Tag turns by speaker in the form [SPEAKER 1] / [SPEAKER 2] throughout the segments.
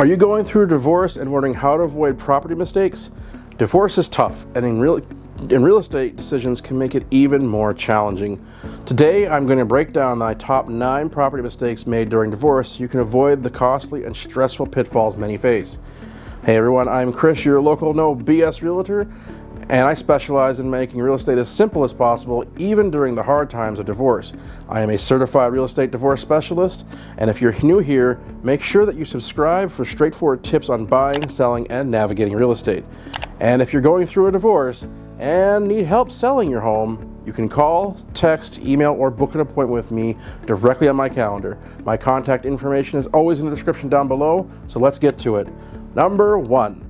[SPEAKER 1] Are you going through a divorce and wondering how to avoid property mistakes? Divorce is tough, and in real estate, decisions can make it even more challenging. Today, I'm going to break down my top 9 property mistakes made during divorce so you can avoid the costly and stressful pitfalls many face. Hey everyone, I'm Chris, your local no BS realtor, and I specialize in making real estate as simple as possible, even during the hard times of divorce. I am a certified real estate divorce specialist, and if you're new here, make sure that you subscribe for straightforward tips on buying, selling, and navigating real estate. And if you're going through a divorce and need help selling your home, you can call, text, email, or book an appointment with me directly on my calendar. My contact information is always in the description down below, so let's get to it. Number 1.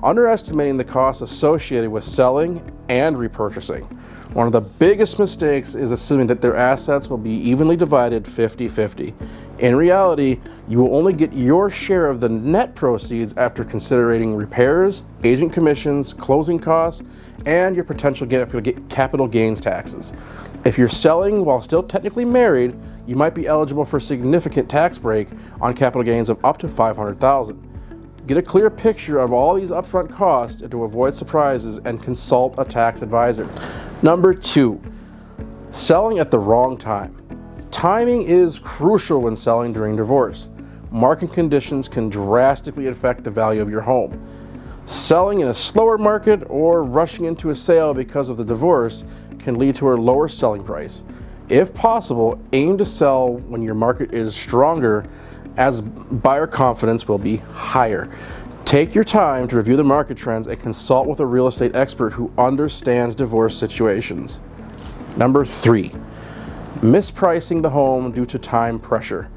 [SPEAKER 1] Underestimating the costs associated with selling and repurchasing. One of the biggest mistakes is assuming that their assets will be evenly divided 50-50. In reality, you will only get your share of the net proceeds after considering repairs, agent commissions, closing costs, and your potential capital gains taxes. If you're selling while still technically married, you might be eligible for a significant tax break on capital gains of up to $500,000. Get a clear picture of all these upfront costs to avoid surprises and consult a tax advisor. Number 2, selling at the wrong time. Timing is crucial when selling during divorce. Market conditions can drastically affect the value of your home. Selling in a slower market or rushing into a sale because of the divorce can lead to a lower selling price. If possible, aim to sell when your market is stronger, as buyer confidence will be higher. Take your time to review the market trends and consult with a real estate expert who understands divorce situations. Number 3, mispricing the home due to time pressure.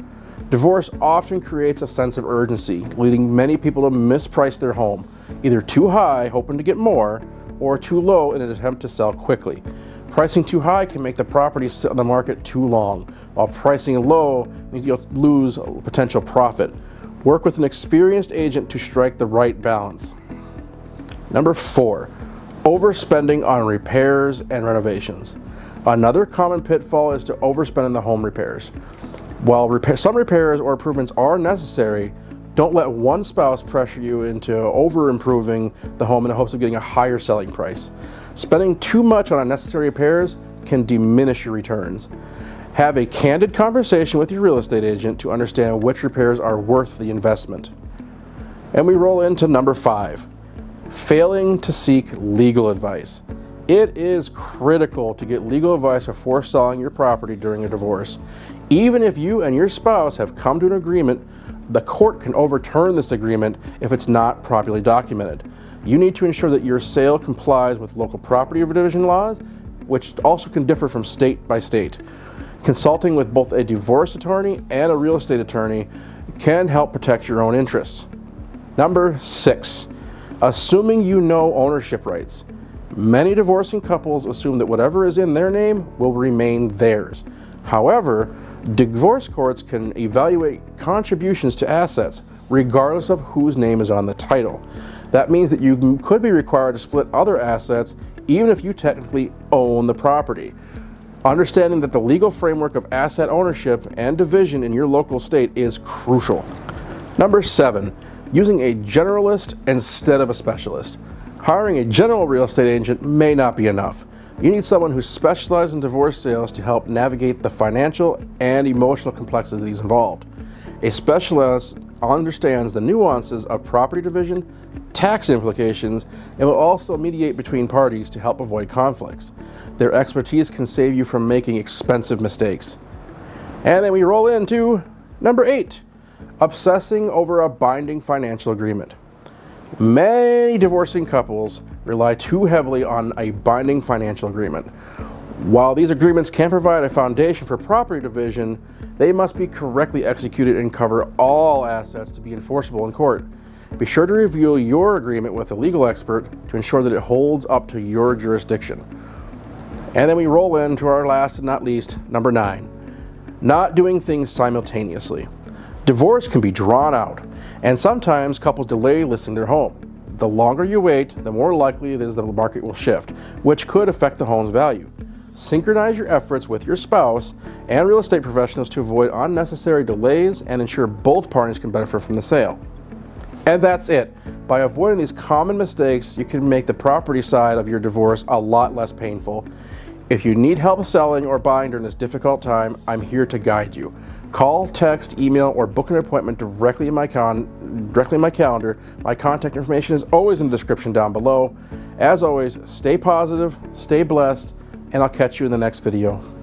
[SPEAKER 1] Divorce often creates a sense of urgency, leading many people to misprice their home, either too high, hoping to get more, or too low in an attempt to sell quickly. Pricing too high can make the property sit on the market too long, while pricing low means you'll lose potential profit. Work with an experienced agent to strike the right balance. Number 4, overspending on repairs and renovations. Another common pitfall is to overspend on the home repairs. While some repairs or improvements are necessary, don't let one spouse pressure you into over-improving the home in the hopes of getting a higher selling price. Spending too much on unnecessary repairs can diminish your returns. Have a candid conversation with your real estate agent to understand which repairs are worth the investment. And we roll into number 5, failing to seek legal advice. It is critical to get legal advice before selling your property during a divorce. Even if you and your spouse have come to an agreement, the court can overturn this agreement if it's not properly documented. You need to ensure that your sale complies with local property division laws, which also can differ from state by state. Consulting with both a divorce attorney and a real estate attorney can help protect your own interests. Number 6, assuming you know ownership rights. Many divorcing couples assume that whatever is in their name will remain theirs. However, divorce courts can evaluate contributions to assets regardless of whose name is on the title. That means that you could be required to split other assets even if you technically own the property. Understanding that the legal framework of asset ownership and division in your local state is crucial. Number 7, using a generalist instead of a specialist. Hiring a general real estate agent may not be enough. You need someone who specializes in divorce sales to help navigate the financial and emotional complexities involved. A specialist understands the nuances of property division, tax implications, and will also mediate between parties to help avoid conflicts. Their expertise can save you from making expensive mistakes. And then we roll into number 8, obsessing over a binding financial agreement. Many divorcing couples rely too heavily on a binding financial agreement. While these agreements can provide a foundation for property division, they must be correctly executed and cover all assets to be enforceable in court. Be sure to review your agreement with a legal expert to ensure that it holds up to your jurisdiction. And then we roll into our last and not least, number 9, not doing things simultaneously. Divorce can be drawn out, and sometimes couples delay listing their home. The longer you wait, the more likely it is that the market will shift, which could affect the home's value. Synchronize your efforts with your spouse and real estate professionals to avoid unnecessary delays and ensure both parties can benefit from the sale. And that's it. By avoiding these common mistakes, you can make the property side of your divorce a lot less painful. If you need help selling or buying during this difficult time, I'm here to guide you. Call, text, email, or book an appointment directly in my calendar. My contact information is always in the description down below. As always, stay positive, stay blessed, and I'll catch you in the next video.